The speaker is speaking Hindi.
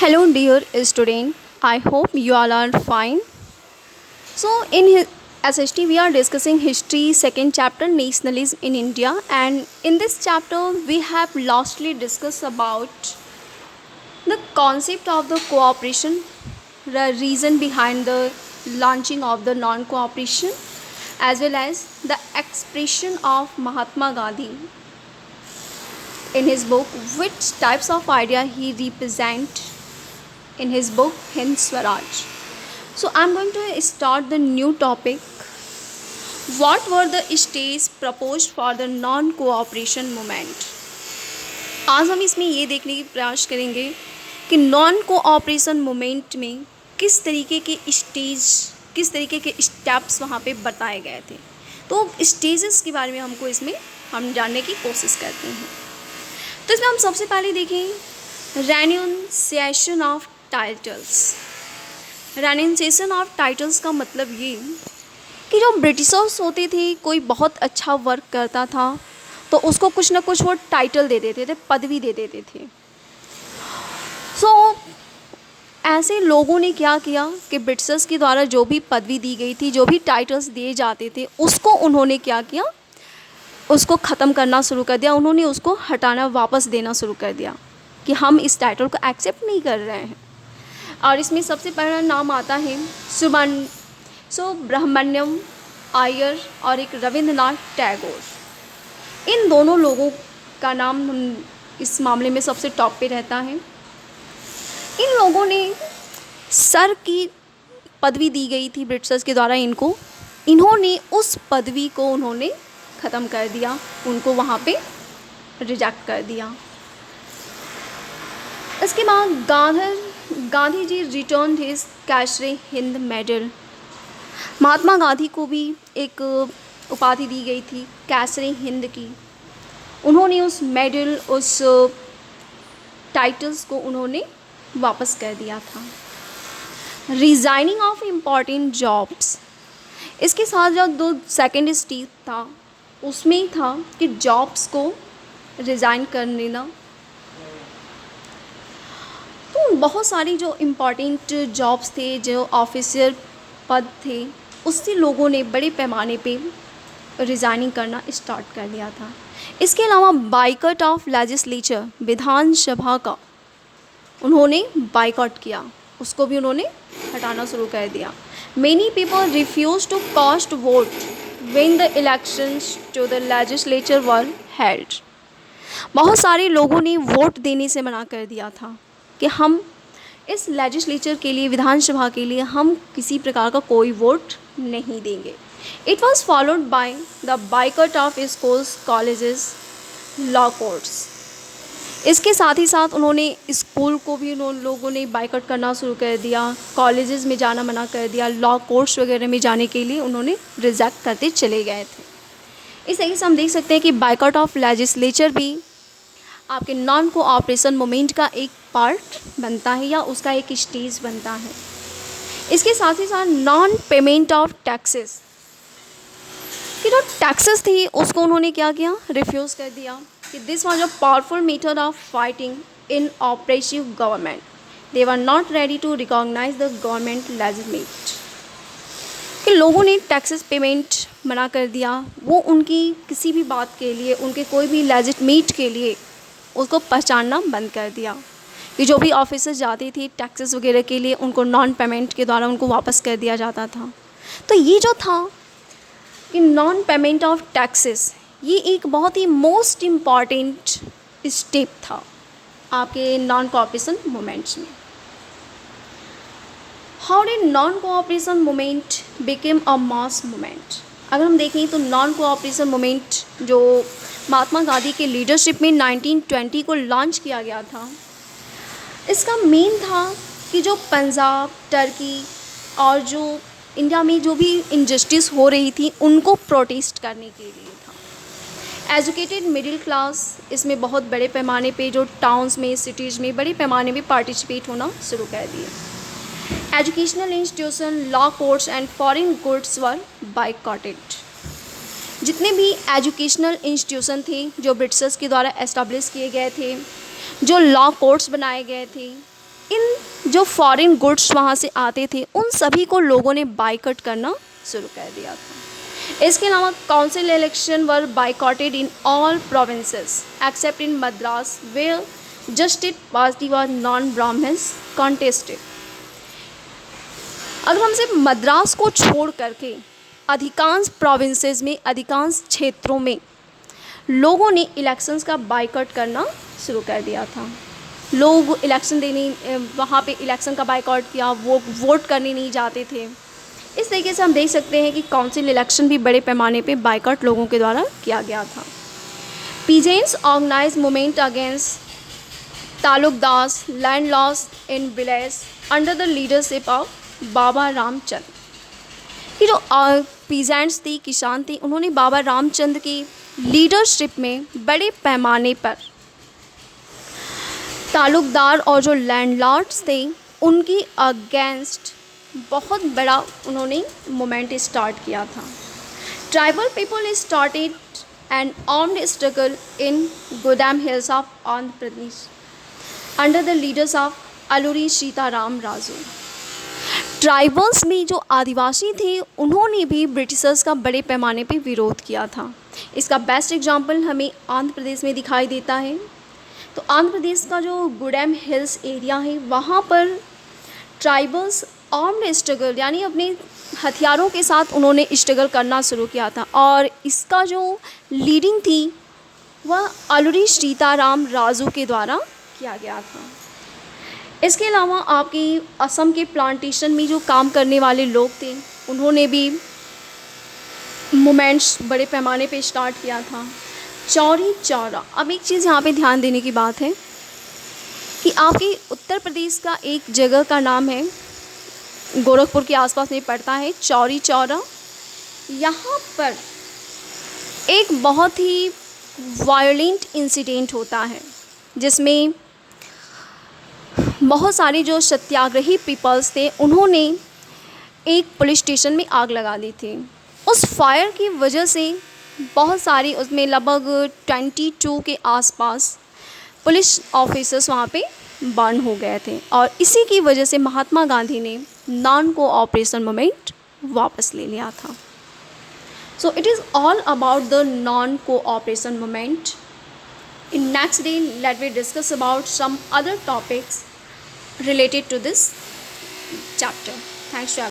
Hello, dear student. I hope you all are fine. So, in SHT, we are discussing history, second chapter, nationalism in India, and in this chapter, we have lastly discussed about the concept of the cooperation, the reason behind the launching of the non-cooperation, as well as the expression of Mahatma Gandhi in his book, which types of idea he represent in his book Hind Swaraj. So I'm going to start the new topic. What were the stages proposed for the non-cooperation movement? आज हम इसमें ये देखने की प्रयास करेंगे कि नॉन कोऑपरेशन मूवमेंट में किस तरीके के स्टेज, किस तरीके के स्टेप्स वहाँ पे बताए गए थे। तो स्टेजेस के बारे में हम जानने की कोशिश करते हैं। तो इसमें हम सबसे पहले देखें रेन्यूंसिएशन ऑफ टाइटल्स। रेन्यूंसिएशन ऑफ टाइटल्स का मतलब ये कि जो ब्रिटिशर्स होते थे, कोई बहुत अच्छा वर्क करता था तो उसको कुछ ना कुछ वो टाइटल दे देते थे, पदवी दे देते थे। ऐसे लोगों ने क्या किया कि ब्रिटिशर्स के द्वारा जो भी पदवी दी गई थी, जो भी टाइटल्स दिए जाते थे, उसको उन्होंने क्या किया, उसको ख़त्म करना शुरू कर दिया। उन्होंने उसको हटाना, वापस देना शुरू कर दिया कि हम इस टाइटल को एक्सेप्ट नहीं कर रहे हैं। और इसमें सबसे पहला नाम आता है सुब्रह्मण्यम अय्यर और एक रविंद्रनाथ टैगोर। इन दोनों लोगों का नाम इस मामले में सबसे टॉप पे रहता है। इन लोगों ने सर की पदवी दी गई थी ब्रिटिशर्स के द्वारा इनको, इन्होंने उस पदवी को उन्होंने ख़त्म कर दिया, उनको वहाँ पे रिजेक्ट कर दिया। इसके बाद Gandhi ji return his कैसरे-हिंद medal. Mahatma Gandhi को भी एक उपाधि दी गई थी कैसरे-हिंद की। उन्होंने उस मेडल, उस टाइटल्स को उन्होंने वापस कर दिया था। रिज़ाइनिंग ऑफ इम्पॉर्टेंट जॉब्स, इसके साथ जो दो सेकेंड स्टेज था उसमें ही था कि जॉब्स को रिज़ाइन कर लेना। तो बहुत सारी जो इम्पॉर्टेंट जॉब्स थे, जो ऑफिसर पद थे, उससे लोगों ने बड़े पैमाने पे रिज़ाइनिंग करना स्टार्ट कर दिया था। इसके अलावा बाइकॉट ऑफ लेजिस्लेचर, विधानसभा का उन्होंने बाइकॉट किया, उसको भी उन्होंने हटाना शुरू कर दिया। Many people refuse to cast vote when the elections to the legislature were held. बहुत सारे लोगों ने वोट देने से मना कर दिया था कि हम इस लेजिस्लेचर के लिए, विधानसभा के लिए हम किसी प्रकार का कोई वोट नहीं देंगे। It was followed by the boycott of schools, colleges, law courts. इसके साथ ही साथ उन्होंने स्कूल को भी उन लोगों ने बाइकआउट करना शुरू कर दिया, कॉलेजेस में जाना मना कर दिया, लॉ कोर्ट्स वगैरह में जाने के लिए उन्होंने रिजेक्ट करते चले गए थे। इस तरीके से हम देख सकते हैं कि बाइकआउट ऑफ लेजिस्लेचर भी आपके नॉन कोऑपरेशन मूवमेंट का एक पार्ट बनता है या उसका एक स्टेज बनता है। इसके साथ ही साथ नॉन पेमेंट ऑफ टैक्सेस, कि जो टैक्सेस थी उसको उन्होंने क्या किया, रिफ्यूज़ कर दिया। कि this was a powerful method of fighting in oppressive government, they were not ready to recognise the government legislate. कि लोगों ने टैक्सेस पेमेंट मना कर दिया, वो उनकी किसी भी बात के लिए, उनके कोई भी लेजिस्लेट के लिए उसको पहचानना बंद कर दिया। कि जो भी ऑफिसर्स जाते थे टैक्सेस वगैरह के लिए, उनको नॉन पेमेंट के द्वारा उनको वापस कर दिया जाता था। तो ये जो था कि नॉन पेमेंट ऑफ टैक्सेस, ये एक बहुत ही मोस्ट इम्पॉर्टेंट स्टेप था आपके नॉन कोऑपरेशन मूवमेंट्स में। How did non cooperation movement became a mass movement? अगर हम देखें तो नॉन कोऑपरेशन मूवमेंट जो महात्मा गांधी के लीडरशिप में 1920 को लॉन्च किया गया था, इसका मेन था कि जो पंजाब, टर्की और जो इंडिया में जो भी इनजस्टिस हो रही थी उनको प्रोटेस्ट करने के लिए था। एजुकेटेड मिडिल क्लास इसमें बहुत बड़े पैमाने पे, जो टाउन्स में, सिटीज़ में बड़े पैमाने पे पार्टिसिपेट होना शुरू कर दिए। Educational institution, law courts and foreign goods were boycotted. जितने भी एजुकेशनल इंस्टीट्यूशन थे जो ब्रिटिशर्स के द्वारा एस्टाब्लिश किए गए थे, जो लॉ कोर्ट्स बनाए गए थे, इन जो फॉरेन गुड्स वहाँ से आते थे उन सभी को लोगों ने बाइकआउट करना शुरू कर दिया था। इसके अलावा council election were boycotted in all provinces except in Madras where Justice Party was non Brahmins contested. अगर हम सिर्फ मद्रास को छोड़ करके अधिकांश प्रोविंसेस में, अधिकांश क्षेत्रों में लोगों ने इलेक्शंस का बाइकआउट करना शुरू कर दिया था। लोग इलेक्शन देने वहाँ पे इलेक्शन का बाइकआउट किया, वो वोट करने नहीं जाते थे। इस तरीके से हम देख सकते हैं कि काउंसिल इलेक्शन भी बड़े पैमाने पे बाइकआउट लोगों के द्वारा किया गया था। Peasants organise movement against taluqdars land loss in village under the leadership of Baba Ramchandra. कि जो पीजेंट्स थे, किसान थे, उन्होंने बाबा रामचंद्र की लीडरशिप में बड़े पैमाने पर तालुकदार और जो लैंडलॉर्ड्स थे उनकी अगेंस्ट बहुत बड़ा उन्होंने मूवमेंट स्टार्ट किया था। Tribal people started an armed struggle in Gudem hills of Andhra Pradesh under the leaders of Alluri Sitarama Raju. Tribals में जो आदिवासी थे उन्होंने भी ब्रिटिशर्स का बड़े पैमाने पे विरोध किया था। इसका बेस्ट एग्जाम्पल हमें आंध्र प्रदेश में दिखाई देता है। तो आंध्र प्रदेश का जो गुडैम हिल्स एरिया है वहाँ पर ट्राइबल्स आर्म्ड स्ट्रगल यानी अपने हथियारों के साथ उन्होंने स्ट्रगल करना शुरू किया था और इसका जो लीडिंग थी वह अलूरी सीताराम राजू के द्वारा किया गया था। इसके अलावा आपकी असम के प्लांटेशन में जो काम करने वाले लोग थे उन्होंने भी मूवमेंट्स बड़े पैमाने पे स्टार्ट किया था। चौरी चौरा, अब एक चीज़ यहाँ पे ध्यान देने की बात है कि आपके उत्तर प्रदेश का एक जगह का नाम है, गोरखपुर के आसपास में पड़ता है चौरी चौरा। यहाँ पर एक बहुत ही वायलेंट इंसिडेंट होता है जिसमें बहुत सारे जो सत्याग्रही पीपल्स थे उन्होंने एक पुलिस स्टेशन में आग लगा दी थी। उस फायर की वजह से बहुत सारी, उसमें लगभग 22 के आसपास पुलिस ऑफिसर्स वहाँ पे बर्न हो गए थे और इसी की वजह से महात्मा गांधी ने नॉन कोऑपरेशन मूवमेंट वापस ले लिया था। So it is all about the non cooperation movement. In next day, let me discuss about some other topics related to this chapter. Thanks to everyone.